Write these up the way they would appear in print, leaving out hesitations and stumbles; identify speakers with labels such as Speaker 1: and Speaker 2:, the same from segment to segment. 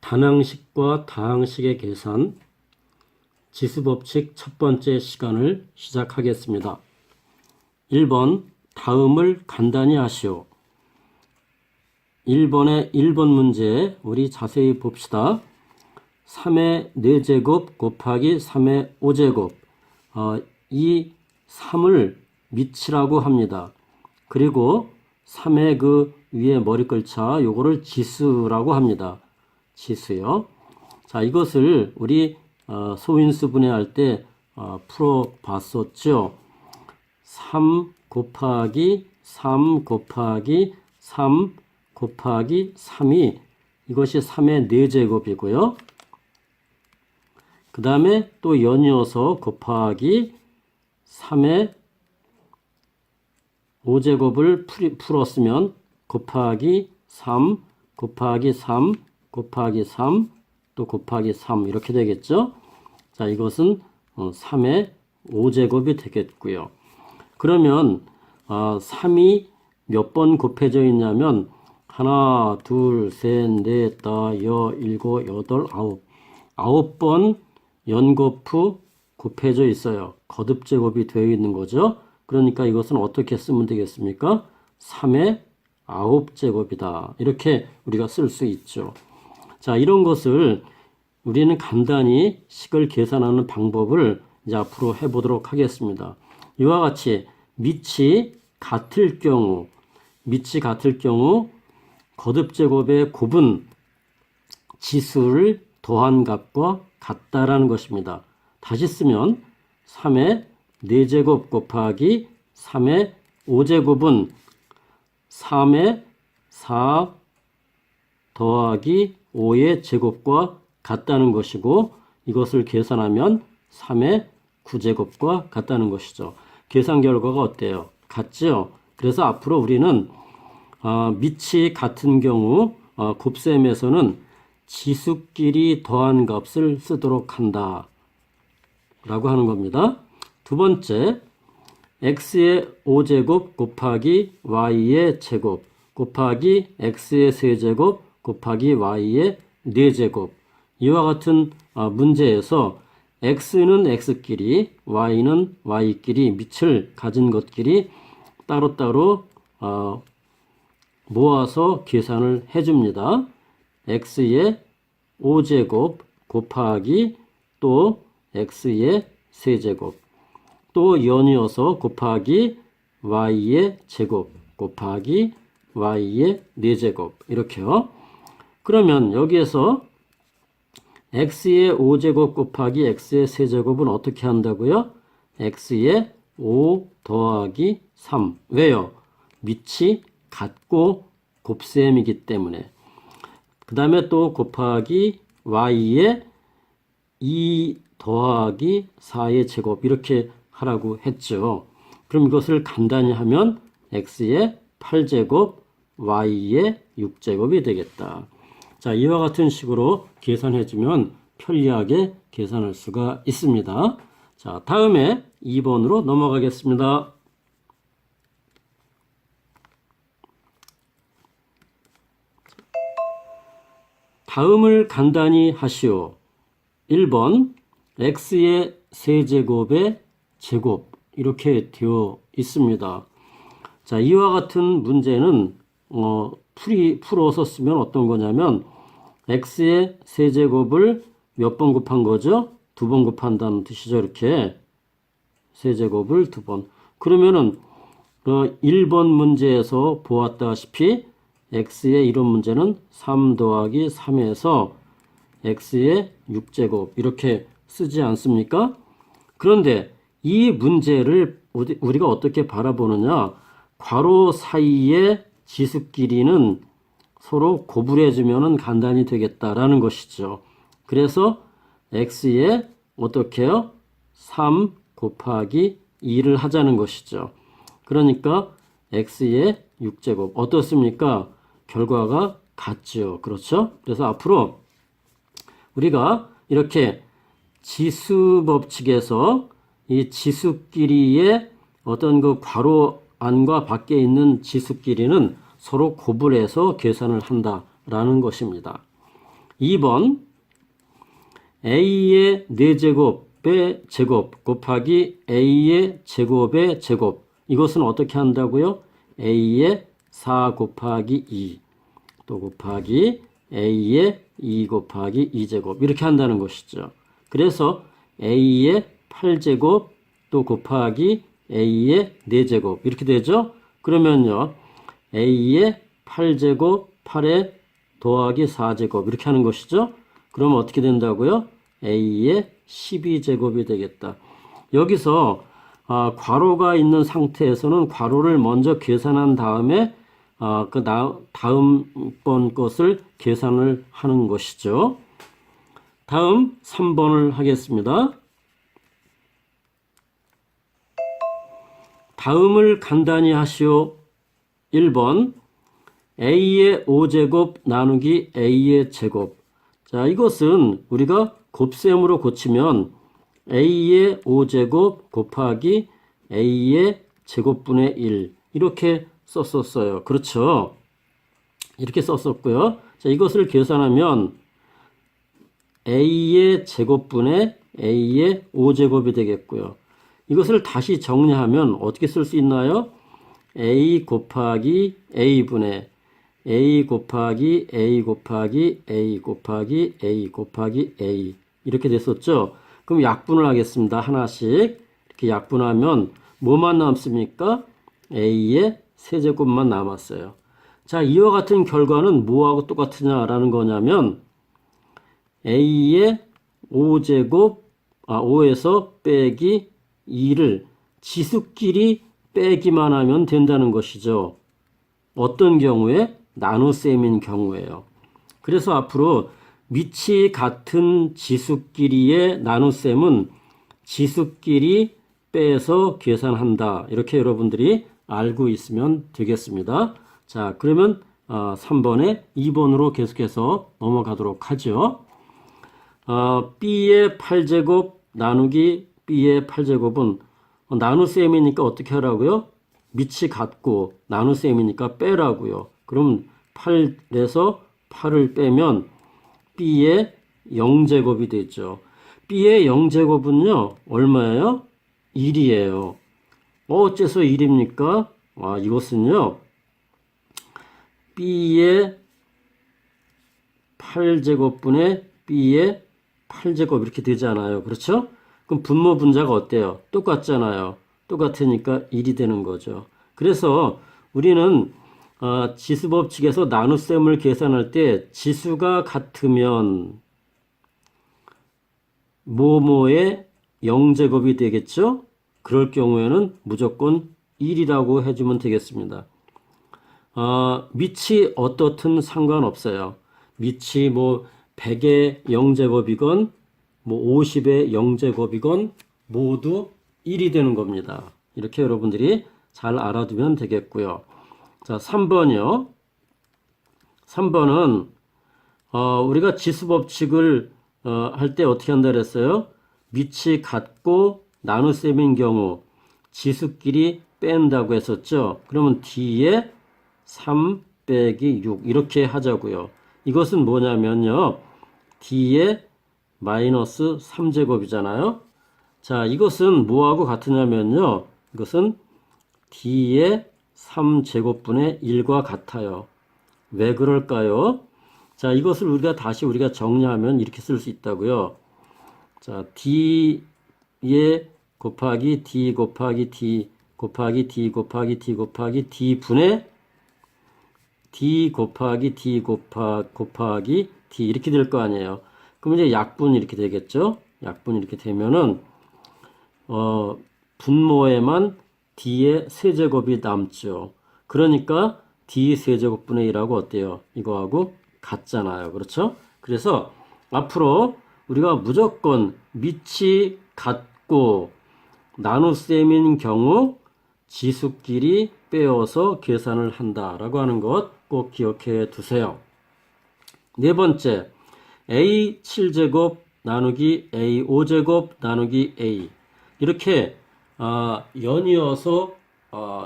Speaker 1: 단항식과 다항식의 계산, 지수법칙 첫 번째 시간을 시작하겠습니다. 1번, 다음을 간단히 하시오. 1번의 1번 문제 우리 자세히 봅시다. 3의 4제곱 곱하기 3의 5제곱, 이 3을 밑이라고 합니다. 그리고 3의 그 위에 머리글자 요거를 지수라고 합니다. 지수요. 자, 이것을 우리 소인수 분해할 때 풀어봤었죠. 3 곱하기 3 곱하기 3 곱하기 3이 이것이 3의 4제곱이고요. 그 다음에 또 연이어서 곱하기 3의 5제곱을 풀었으면 곱하기 3 곱하기 3 곱하기 3 또 곱하기 3 이렇게 되겠죠. 자, 이것은 3의 5제곱이 되겠고요. 그러면 3이 몇 번 곱해져 있냐면 하나, 둘, 셋, 넷, 다, 여, 일곱, 여덟, 아홉 번 연거푸 곱해져 있어요. 거듭제곱이 되어 있는 거죠. 그러니까 이것은 어떻게 쓰면 되겠습니까? 3의 9제곱이다. 이렇게 우리가 쓸 수 있죠. 자, 이런 것을 우리는 간단히 식을 계산하는 방법을 이제 앞으로 해보도록 하겠습니다. 이와 같이 밑이 같을 경우 거듭제곱의 곱은 지수를 더한 값과 같다라는 것입니다. 다시 쓰면 3의 4제곱 곱하기 3의 5제곱은 3의 4 더하기 5의 제곱과 같다는 것이고, 이것을 계산하면 3의 9제곱과 같다는 것이죠. 계산 결과가 어때요? 같죠? 그래서 앞으로 우리는 밑이 같은 경우 곱셈에서는 지수끼리 더한 값을 쓰도록 한다 라고 하는 겁니다. 두 번째, x의 5제곱 곱하기 y의 제곱 곱하기 x의 세제곱 곱하기 y의 4제곱, 이와 같은 문제에서 x는 x끼리 y는 y끼리 밑을 가진 것끼리 따로따로 모아서 계산을 해줍니다. x의 5제곱 곱하기 또 x의 세제곱, 또 연이어서 곱하기 y의 제곱 곱하기 y의 4제곱 이렇게요. 그러면 여기에서 x의 5제곱 곱하기 x의 세제곱은 어떻게 한다고요? x의 5 더하기 3. 왜요? 밑이 같고 곱셈이기 때문에. 그 다음에 또 곱하기 y의 2 더하기 4의 제곱 이렇게 하라고 했죠. 그럼 이것을 간단히 하면 x의 8제곱 y의 6제곱이 되겠다. 자, 이와 같은 식으로 계산해주면 편리하게 계산할 수가 있습니다. 자, 다음에 2번으로 넘어가겠습니다. 다음을 간단히 하시오. 1번, x의 세제곱의 제곱 이렇게 되어 있습니다. 자, 이와 같은 문제는 풀어서 쓰면 어떤 거냐면 x의 세제곱을 몇 번 곱한 거죠? 2번 곱한다는 뜻이죠. 이렇게 세제곱을 2번. 그러면은 1번 문제에서 보았다시피 x의 이런 문제는 3 더하기 3에서 x의 6제곱 이렇게 쓰지 않습니까? 그런데 이 문제를 우리가 어떻게 바라보느냐, 괄호 사이의 지수끼리는 서로 고불해주면 간단히 되겠다라는 것이죠. 그래서 x에 어떻게 해요? 3 곱하기 2를 하자는 것이죠. 그러니까 x의 6제곱 어떻습니까? 결과가 같죠. 그렇죠? 그래서 앞으로 우리가 이렇게 지수 법칙에서 이 지수끼리의 어떤 그 괄호 안과 밖에 있는 지수끼리는 서로 고불해서 계산을 한다라는 것입니다. 2번 a의 4제곱의 제곱 곱하기 a의 제곱의 제곱. 이것은 어떻게 한다고요? a의 4 곱하기 2 또 곱하기 a의 2 곱하기 2제곱 이렇게 한다는 것이죠. 그래서 a의 8제곱 또 곱하기 a의 4제곱 이렇게 되죠. 그러면요 a의 8제곱 8에 더하기 4제곱 이렇게 하는 것이죠. 그러면 어떻게 된다고요? a의 12제곱이 되겠다. 여기서 괄호가 있는 상태에서는 괄호를 먼저 계산한 다음에 다음번 것을 계산을 하는 것이죠. 다음 3번을 하겠습니다. 다음을 간단히 하시오. 1번 a의 5제곱 나누기 a의 제곱. 자, 이것은 우리가 곱셈으로 고치면 a의 5제곱 곱하기 a의 제곱분의 1 이렇게 썼었어요. 그렇죠? 이렇게 썼었고요. 자, 이것을 계산하면 a의 제곱분의 a의 5제곱이 되겠고요. 이것을 다시 정리하면 어떻게 쓸 수 있나요? a 곱하기 a분의 a 곱하기 a 곱하기 a 곱하기 a 곱하기 a 이렇게 됐었죠. 그럼 약분을 하겠습니다. 하나씩 이렇게 약분하면 뭐만 남습니까? a의 세제곱만 남았어요. 자, 이와 같은 결과는 뭐하고 똑같으냐라는 거냐면 a의 5제곱 5에서 빼기 2를 지수끼리 빼기만 하면 된다는 것이죠. 어떤 경우에? 나눗셈인 경우에요. 그래서 앞으로 밑이 같은 지수끼리의 나눗셈은 지수끼리 빼서 계산한다. 이렇게 여러분들이 알고 있으면 되겠습니다. 자, 그러면 3번에 2번으로 계속해서 넘어가도록 하죠. b의 8제곱 나누기 b의 8제곱은 나눗셈이니까 어떻게 하라고요? 밑이 같고 나눗셈이니까 빼라고요. 그럼 8에서 8을 빼면 b의 0제곱이 되죠. b의 0제곱은요 얼마예요? 1이에요. 어째서 1입니까? 이것은요 b의 8제곱분의 b의 8제곱 이렇게 되잖아요. 그렇죠? 그럼 분모 분자가 어때요? 똑같잖아요. 똑같으니까 1이 되는 거죠. 그래서 우리는 지수법칙에서 나눗셈을 계산할 때 지수가 같으면 뭐뭐의 0제곱이 되겠죠? 그럴 경우에는 무조건 1이라고 해주면 되겠습니다. 밑이 어떻든 상관없어요. 밑이 뭐 100의 0제곱이건 뭐 50의 0제곱이건 모두 1이 되는 겁니다. 이렇게 여러분들이 잘 알아두면 되겠고요. 자, 3번이요. 3번은 우리가 지수법칙을 할 때 어떻게 한다 그랬어요? 밑이 같고 나눗셈인 경우 지수끼리 뺀다고 했었죠. 그러면 D에 3 빼기 6 이렇게 하자고요. 이것은 뭐냐면요. D에 마이너스 3제곱이잖아요. 자, 이것은 뭐하고 같으냐면요. 이것은 D의 3제곱분의 1과 같아요. 왜 그럴까요? 자, 이것을 우리가 정리하면 이렇게 쓸 수 있다고요. 자, D에 곱하기 D 곱하기 D 곱하기 D 곱하기 D 곱하기 D분의 D 곱하기 D 곱하기 D 이렇게 될 거 아니에요. 그럼 이제 약분이 이렇게 되겠죠? 약분이 이렇게 되면은 분모에만 D의 세제곱이 남죠. 그러니까 D 세제곱분의 1하고 어때요? 이거하고 같잖아요. 그렇죠? 그래서 앞으로 우리가 무조건 밑이 같고 나눗셈인 경우 지수끼리 빼어서 계산을 한다라고 하는 것 꼭 기억해 두세요. 네 번째, A 7제곱 나누기 A 5제곱 나누기 A 이렇게 연이어서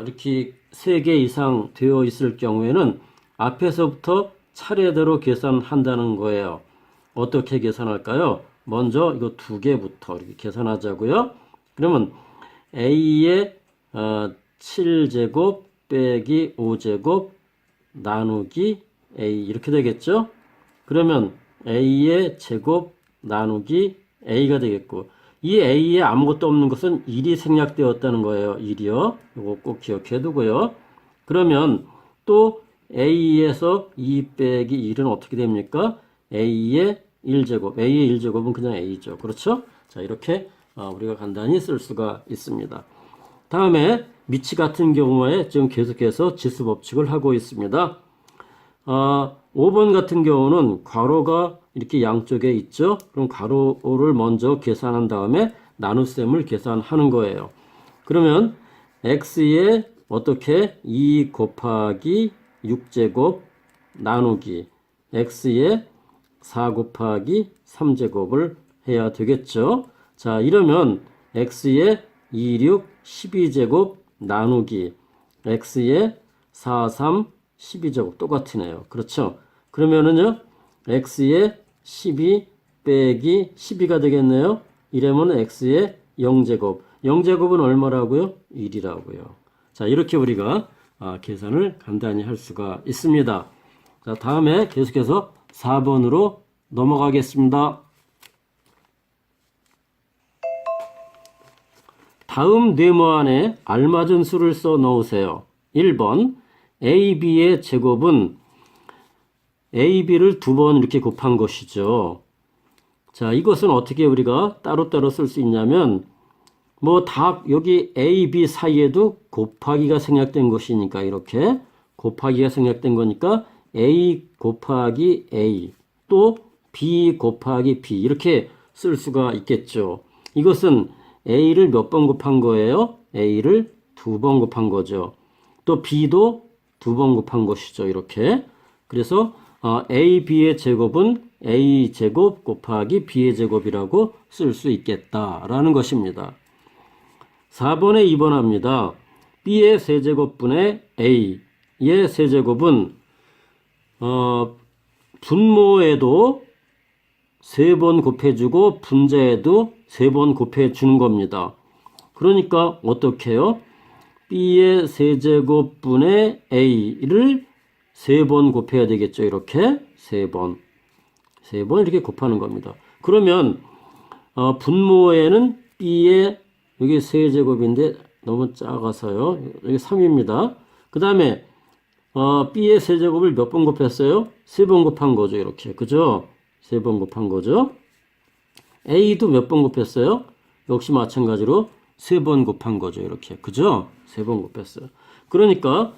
Speaker 1: 이렇게 3개 이상 되어 있을 경우에는 앞에서부터 차례대로 계산한다는 거예요. 어떻게 계산할까요? 먼저 이거 두 개부터 이렇게 계산하자고요. 그러면 A의 7제곱 빼기 5제곱 나누기 A 이렇게 되겠죠? 그러면 A의 제곱 나누기 A가 되겠고 이 A에 아무것도 없는 것은 1이 생략되었다는 거예요. 1이요. 이거 꼭 기억해 두고요. 그러면 또 A에서 2 빼기 1은 어떻게 됩니까? A의 1제곱. A의 1제곱은 그냥 A죠. 그렇죠? 자, 이렇게 우리가 간단히 쓸 수가 있습니다. 다음에 미치 같은 경우에 지금 계속해서 지수 법칙을 하고 있습니다. 5번 같은 경우는 괄호가 이렇게 양쪽에 있죠. 그럼 괄호를 먼저 계산한 다음에 나눗셈을 계산하는 거예요. 그러면 x에 어떻게 2 곱하기 6제곱 나누기 x에 4 곱하기 3제곱을 해야 되겠죠. 자, 이러면 x에 2, 6, 12제곱 나누기 x에 4, 3, 12제곱 똑같으네요. 그렇죠? 그러면은요, x에 12 빼기 12가 되겠네요. 이러면 x에 0제곱. 0제곱은 얼마라고요? 1이라고요. 자, 이렇게 우리가 계산을 간단히 할 수가 있습니다. 자, 다음에 계속해서 4번으로 넘어가겠습니다. 다음 네모 안에 알맞은 수를 써 넣으세요. 1번 AB의 제곱은 AB를 두 번 이렇게 곱한 것이죠. 자, 이것은 어떻게 우리가 따로따로 쓸 수 있냐면 여기 A, B 사이에도 곱하기가 생략된 것이니까 이렇게 곱하기가 생략된 거니까 A 곱하기 A 또 B 곱하기 B 이렇게 쓸 수가 있겠죠. 이것은 A를 몇 번 곱한 거예요? A를 두 번 곱한 거죠. 또 B도 두 번 곱한 것이죠. 이렇게. 그래서 A, B의 제곱은 A 제곱 곱하기 B의 제곱이라고 쓸 수 있겠다라는 것입니다. 4번에 2번 합니다. B의 세제곱분의 A의 세제곱은 분모에도 3번 곱해주고 분자에도 3번 곱해주는 겁니다. 그러니까 어떻게 해요? B의 세제곱분의 A를 3번 곱해야 되겠죠. 이렇게 3번 이렇게 곱하는 겁니다. 그러면 분모에는 B의 여기 세제곱인데 너무 작아서요. 여기 3입니다. 그 다음에 B의 세제곱을 몇 번 곱했어요? 3번 곱한 거죠. 이렇게. 그죠? 3번 곱한 거죠. A도 몇 번 곱했어요? 역시 마찬가지로 3번 곱한 거죠. 이렇게. 그죠? 3번 곱했어요. 그러니까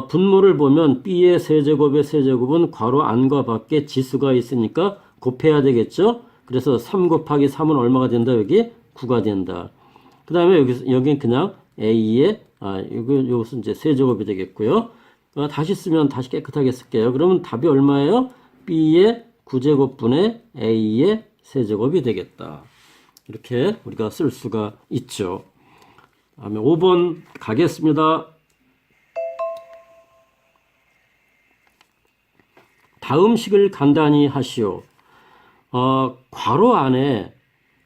Speaker 1: 분모를 보면 B의 세제곱의 세제곱은 괄호 안과 밖에 지수가 있으니까 곱해야 되겠죠? 그래서 3 곱하기 3은 얼마가 된다? 여기 9가 된다. 그 다음에 여기는 그냥 A의, 이것은 이제 세제곱이 되겠고요. 다시 쓰면 다시 깨끗하게 쓸게요. 그러면 답이 얼마예요? B의 9제곱분의 A의 세제곱이 되겠다. 이렇게 우리가 쓸 수가 있죠. 다음에 5번 가겠습니다. 다음 식을 간단히 하시오. 괄호 안에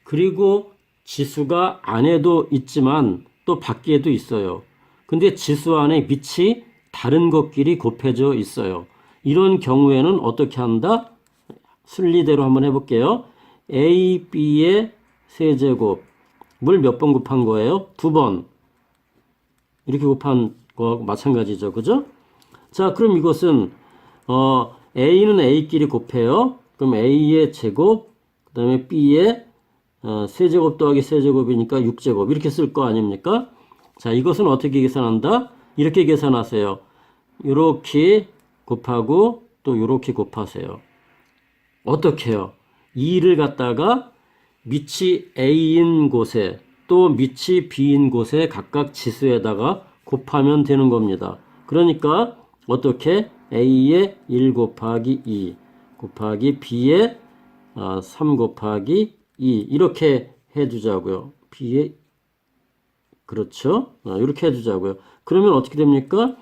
Speaker 1: 그리고 지수가 안에도 있지만 또 밖에도 있어요. 근데 지수 안에 밑이 다른 것끼리 곱해져 있어요. 이런 경우에는 어떻게 한다? 순리대로 한번 해볼게요. A, B의 세제곱을 몇 번 곱한 거예요? 2번. 이렇게 곱한 거하고 마찬가지죠. 그죠? 자, 그럼 이것은 A는 A끼리 곱해요. 그럼 A의 제곱, 그 다음에 B의 세제곱 더하기 세제곱이니까 6제곱 이렇게 쓸 거 아닙니까? 자, 이것은 어떻게 계산한다? 이렇게 계산하세요. 이렇게 곱하고 또 이렇게 곱하세요. 어떻게 해요? 2를 갖다가 밑이 A인 곳에 또 밑이 B인 곳에 각각 지수에다가 곱하면 되는 겁니다. 그러니까 어떻게? A의 1 곱하기 2 곱하기 B의 3 곱하기 2 이렇게 해주자고요. B의 그렇죠? 이렇게 해주자고요. 그러면 어떻게 됩니까?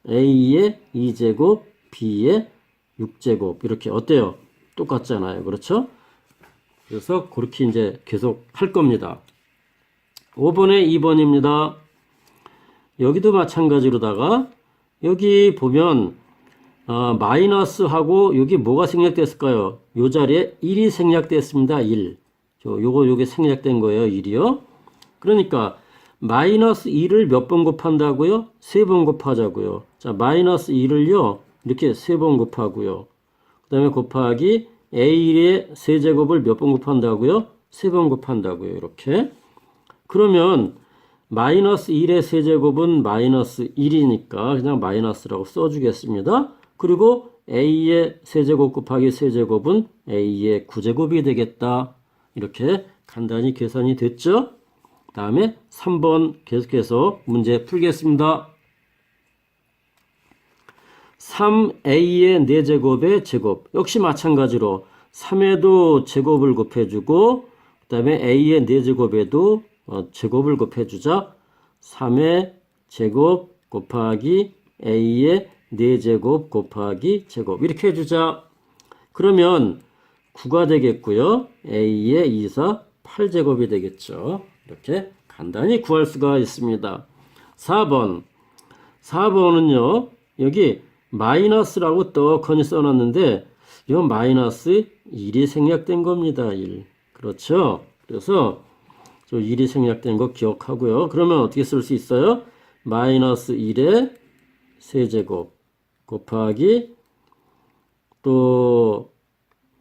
Speaker 1: A의 2제곱 B의 6제곱 이렇게 어때요? 똑같잖아요. 그렇죠? 그래서 그렇게 이제 계속 할 겁니다. 5번에 2번입니다. 여기도 마찬가지로다가 여기 보면 마이너스하고 여기 뭐가 생략됐을까요? 요 자리에 1이 생략됐습니다. 1. 요게 생략된 거예요. 1이요. 그러니까 마이너스 1을 몇 번 곱한다고요? 3번 곱하자고요. 자, 마이너스 1을요. 이렇게 3번 곱하고요. 그 다음에 곱하기 A1의 세제곱을 몇 번 곱한다고요? 3번 곱한다고요. 이렇게. 그러면 마이너스 1의 세제곱은 마이너스 1이니까 그냥 마이너스라고 써주겠습니다. 그리고 A의 세제곱 곱하기 세제곱은 A의 9제곱이 되겠다. 이렇게 간단히 계산이 됐죠? 다음에 3번 계속해서 문제 풀겠습니다. 3A의 4제곱의 제곱. 역시 마찬가지로 3에도 제곱을 곱해주고 그 다음에 A의 4제곱에도 제곱을 곱해주자. 3의 제곱 곱하기 A의 4제곱 곱하기 제곱 이렇게 해주자. 그러면 9가 되겠고요. A의 2, 4, 8제곱이 되겠죠. 이렇게 간단히 구할 수가 있습니다. 4번은요. 여기 마이너스라고 떡하니 써놨는데 이 마이너스 1이 생략된 겁니다. 1. 그렇죠? 그래서 1이 생략된 거 기억하고요. 그러면 어떻게 쓸 수 있어요? 마이너스 1의 세제곱 곱하기 또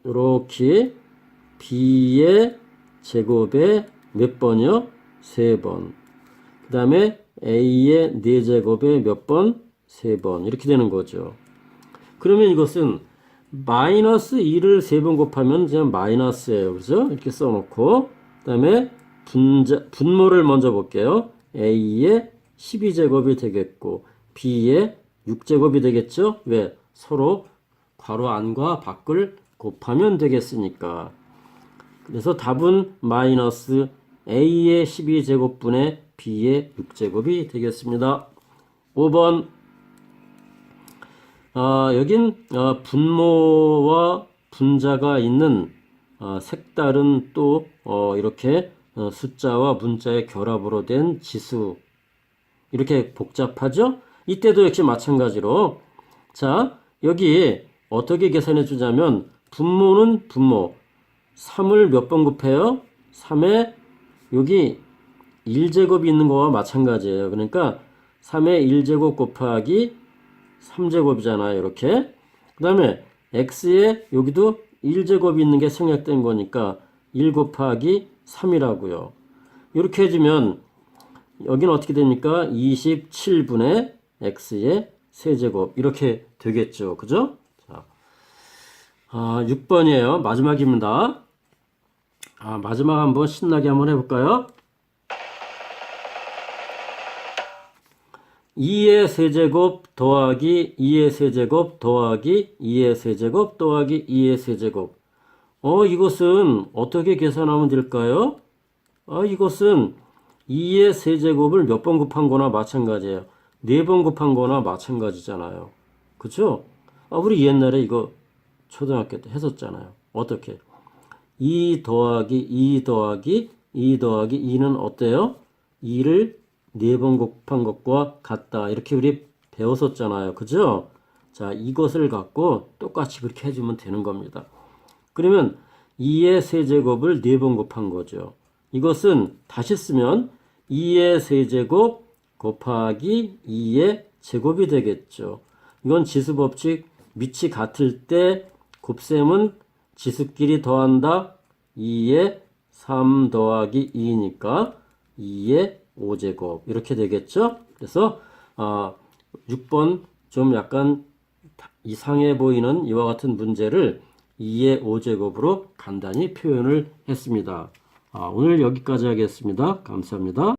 Speaker 1: 이렇게 B의 제곱에 몇 번이요? 3번. 그 다음에 A의 4제곱에 몇 번? 3번. 이렇게 되는 거죠. 그러면 이것은 마이너스 1을 3번 곱하면 그냥 마이너스예요. 그죠? 이렇게 써놓고 그 다음에 분모를 먼저 볼게요. A의 12제곱이 되겠고 B의 6제곱이 되겠죠? 왜? 서로 괄호 안과 밖을 곱하면 되겠으니까. 그래서 답은 마이너스 A의 12제곱분의 B의 6제곱이 되겠습니다. 5번 여긴 분모와 분자가 있는 색다른 또 이렇게 숫자와 문자의 결합으로 된 지수 이렇게 복잡하죠? 이때도 역시 마찬가지로 자 여기 어떻게 계산해 주자면 분모는 분모 3을 몇 번 곱해요? 3에 여기 1제곱이 있는 거와 마찬가지예요. 그러니까 3의 1제곱 곱하기 3제곱이잖아요. 이렇게. 그 다음에 x에 여기도 1제곱이 있는 게 생략된 거니까 1 곱하기 3이라고요. 이렇게 해주면 여기는 어떻게 됩니까? 27분의 x의 세제곱 이렇게 되겠죠. 그죠? 자, 6번이에요. 마지막입니다. 마지막 한번 신나게 한번 해볼까요? 2의 세제곱 더하기 2의 세제곱 더하기 2의 세제곱 더하기 2의 세제곱. 이것은 어떻게 계산하면 될까요? 이것은 2의 세제곱을 몇 번 곱한 거나 마찬가지예요. 4번 곱한 거나 마찬가지잖아요. 그쵸? 우리 옛날에 이거 초등학교 때 했었잖아요. 어떻게? 2 더하기 2 더하기 2 더하기 2는 어때요? 2를 4번 곱한 것과 같다. 이렇게 우리 배웠었잖아요. 그죠? 자, 이것을 갖고 똑같이 그렇게 해주면 되는 겁니다. 그러면 2의 세제곱을 4번 곱한 거죠. 이것은 다시 쓰면 2의 세제곱 곱하기 2의 제곱이 되겠죠. 이건 지수법칙 밑이 같을 때 곱셈은 지수끼리 더한다. 2의 3 더하기 2니까 2의 5제곱 이렇게 되겠죠. 그래서 6번 좀 약간 이상해 보이는 이와 같은 문제를 2의 5제곱으로 간단히 표현을 했습니다. 오늘 여기까지 하겠습니다. 감사합니다.